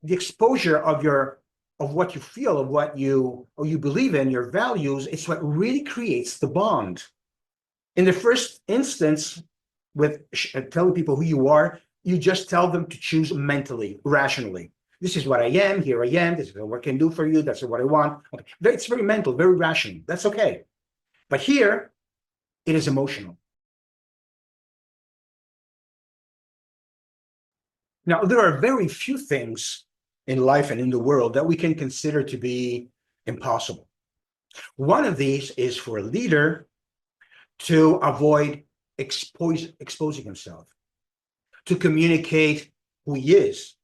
the exposure of what you feel, of what you believe in, your values, it's what really creates the bond. In the first instance, with telling people who you are, you just tell them to choose mentally, rationally. This is what I am, here I am, this is what I can do for you, that's what I want. Okay. It's very mental, very rational. That's okay. But here, it is emotional. Now, there are very few things in life and in the world that we can consider to be impossible. One of these is for a leader to avoid exposing himself, to communicate who he is,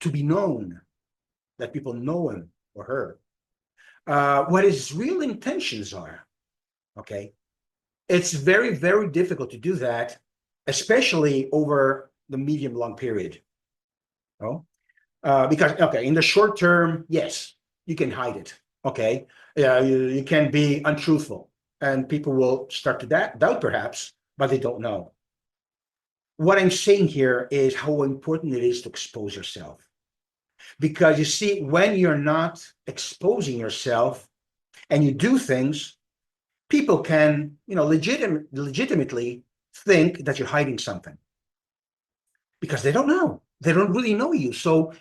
to be known, that people know him or her, what his real intentions are. Okay. It's very, very difficult to do that, especially over the medium long period. Oh, because, okay, in the short term, yes, you can hide it. Okay. You can be untruthful and people will start to doubt perhaps, but they don't know. What I'm saying here is how important it is to expose yourself. Because you see, when you're not exposing yourself and you do things, people can, legitimately think that you're hiding something because they don't know. They don't really know you. So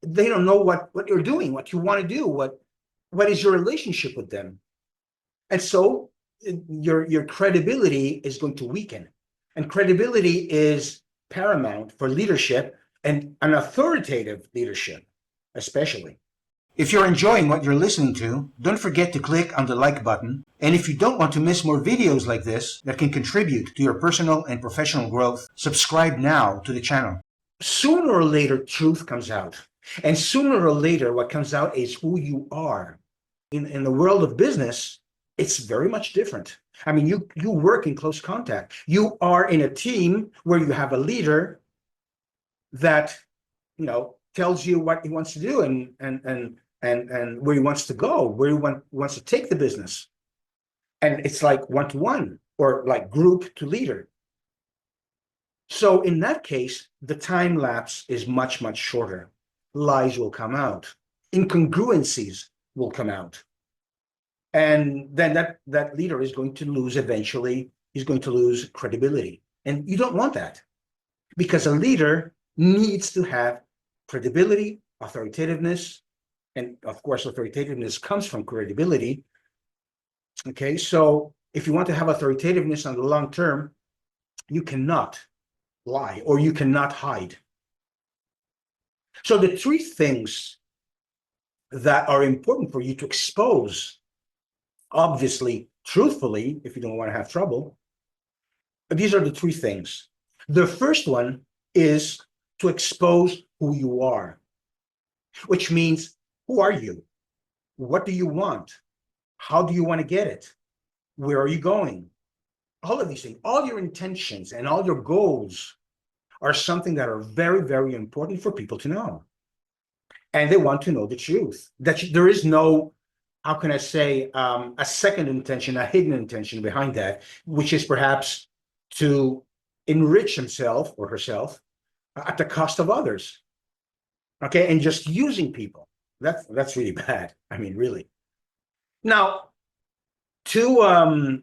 they don't know what you're doing, what you want to do, what is your relationship with them. And so your credibility is going to weaken. And credibility is paramount for leadership and an authoritative leadership, especially. If you're enjoying what you're listening to, don't forget to click on the like button. And if you don't want to miss more videos like this that can contribute to your personal and professional growth, subscribe now to the channel. Sooner or later, truth comes out. And sooner or later, what comes out is who you are. In the world of business, it's very much different. I mean, you work in close contact. You are in a team where you have a leader that, tells you what he wants to do and where he wants to go, where he wants to take the business. And it's like one-to-one or like group to leader. So in that case, the time lapse is much, much shorter. Lies will come out. Incongruencies will come out. And then that leader is going to lose eventually, he's going to lose credibility. And you don't want that because a leader needs to have credibility, authoritativeness, and of course, authoritativeness comes from credibility. Okay, so if you want to have authoritativeness on the long term, you cannot lie or you cannot hide. So the three things that are important for you to expose, obviously, truthfully, if you don't want to have trouble, these are the three things. The first one is to expose who you are, which means, who are you? What do you want? How do you want to get it? Where are you going? All of these things, all your intentions and all your goals are something that are very, very important for people to know. And they want to know the truth. That there is no, how can I say, a second intention, a hidden intention behind that, which is perhaps to enrich himself or herself at the cost of others. Okay, and just using people. That's really bad. I mean, really. Now, to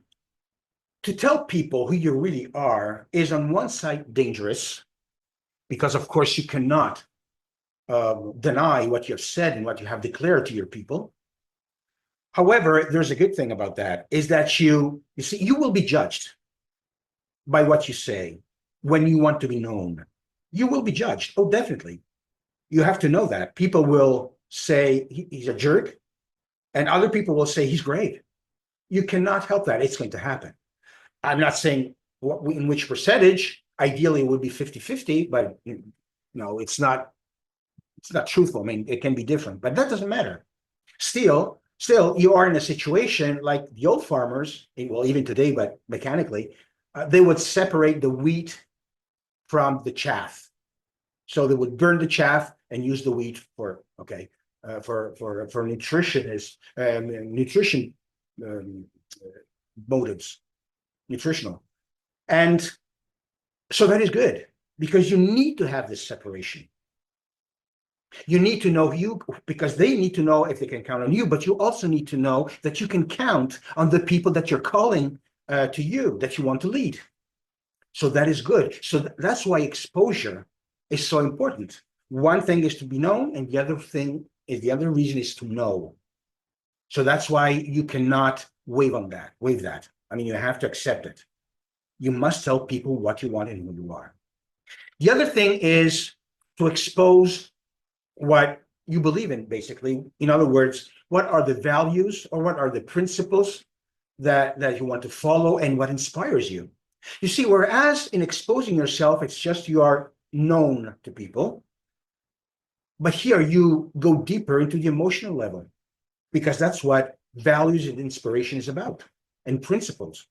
tell people who you really are is on one side dangerous, because of course you cannot deny what you have said and what you have declared to your people. However, there's a good thing about that, is that you see, you will be judged by what you say when you want to be known. You will be judged. Oh, definitely. You have to know that. People will say he's a jerk, and other people will say he's great. You cannot help that. It's going to happen. I'm not saying in which percentage. Ideally, it would be 50-50, but it's not truthful. I mean, it can be different, but that doesn't matter. Still, you are in a situation like the old farmers, well, even today, but mechanically, they would separate the wheat from the chaff. So they would burn the chaff and use the wheat for nutritionist nutrition motives, nutritional. And so that is good because you need to have this separation. You need to know you because they need to know if they can count on you, but you also need to know that you can count on the people that you're calling to you, that you want to lead. So that is good. So that's why exposure is so important. One thing is to be known, and the other reason is to know. So that's why you cannot waive that. I mean, you have to accept it. You must tell people what you want and who you are. The other thing is to expose what you believe in, basically. In other words, what are the values or what are the principles that you want to follow and what inspires you? You see, whereas in exposing yourself, it's just you are known to people, but here you go deeper into the emotional level because that's what values and inspiration is about and principles.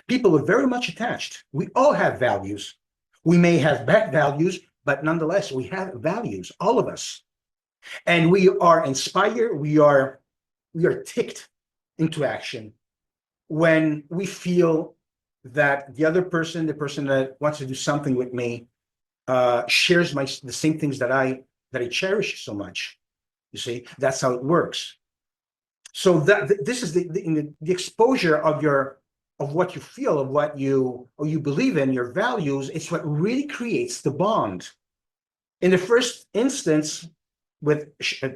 People are very much attached. We all have values. We may have bad values, but nonetheless, we have values, all of us. And we are inspired, we are ticked into action when we feel that the other person, the person that wants to do something with me, shares the same things that I cherish so much. You see, that's how it works. So this is the exposure of what you feel, of what you believe in, your values. It's what really creates the bond. In the first instance, with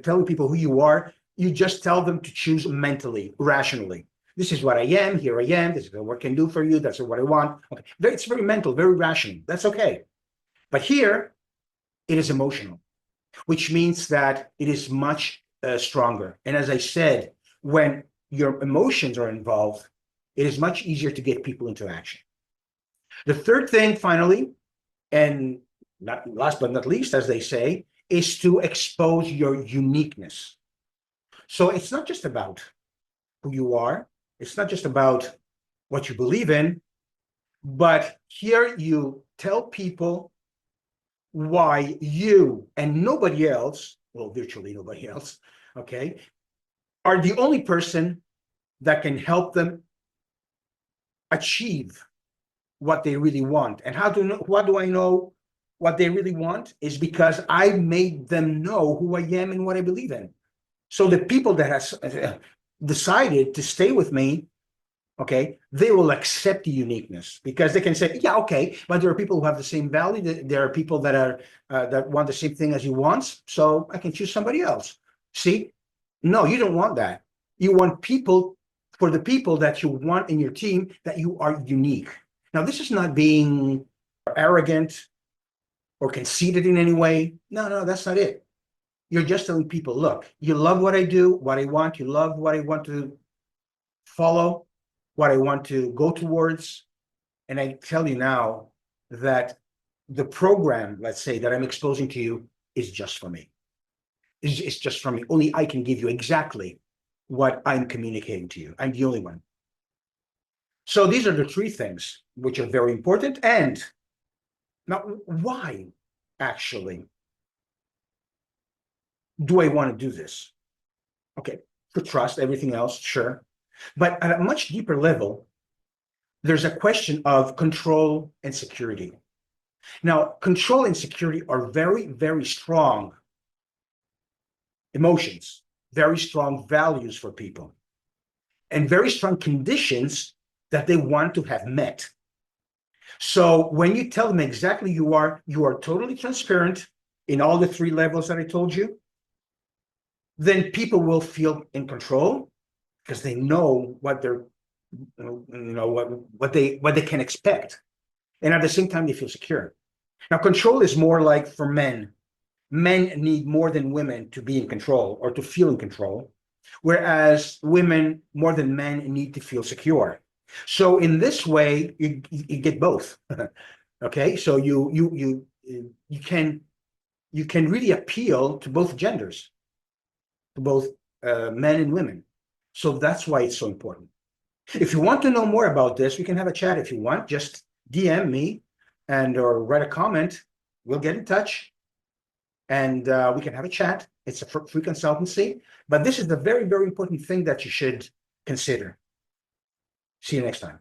telling people who you are, you just tell them to choose mentally, rationally. This is what I am. Here I am. This is what I can do for you. That's what I want. Okay, it's very mental, very rational. That's okay. But here, it is emotional, which means that it is much stronger. And as I said, when your emotions are involved, it is much easier to get people into action. The third thing, finally, and not last but not least, as they say, is to expose your uniqueness. So it's not just about who you are, it's not just about what you believe in, but here you tell people why you and nobody else, well, virtually nobody else, okay, are the only person that can help them achieve what they really want. And what do I know what they really want? Is because I made them know who I am and what I believe in. So the people that has decided to stay with me, okay, they will accept the uniqueness because they can say, yeah, okay, but there are people who have the same value. There are people that want the same thing as you want, so I can choose somebody else. See, no, you don't want that. You want people, for the people that you want in your team, that you are unique. Now, this is not being arrogant or conceited in any way. No, that's not it. You're just telling people, look, you love what I do, what I want, you love what I want to follow, what I want to go towards. And I tell you now that the program, let's say, that I'm exposing to you is just for me. It's just for me. Only I can give you exactly what I'm communicating to you. I'm the only one. So these are the three things which are very important. And now, why actually do I want to do this? Okay, for trust, everything else, sure. But at a much deeper level, there's a question of control and security. Now, control and security are very, very strong emotions, very strong values for people, and very strong conditions that they want to have met. So when you tell them exactly you are totally transparent in all the three levels that I told you, then people will feel in control because they know what they're, what they can expect. And at the same time, they feel secure. Now, control is more like for men. Men need more than women to be in control or to feel in control, whereas women more than men need to feel secure. So in this way, you get both. Okay, so you can really appeal to both genders, to both men and women. So that's why it's so important. If you want to know more about this, we can have a chat if you want. Just DM me or write a comment. We'll get in touch and we can have a chat. It's a free consultancy, but this is the very, very important thing that you should consider. See you next time.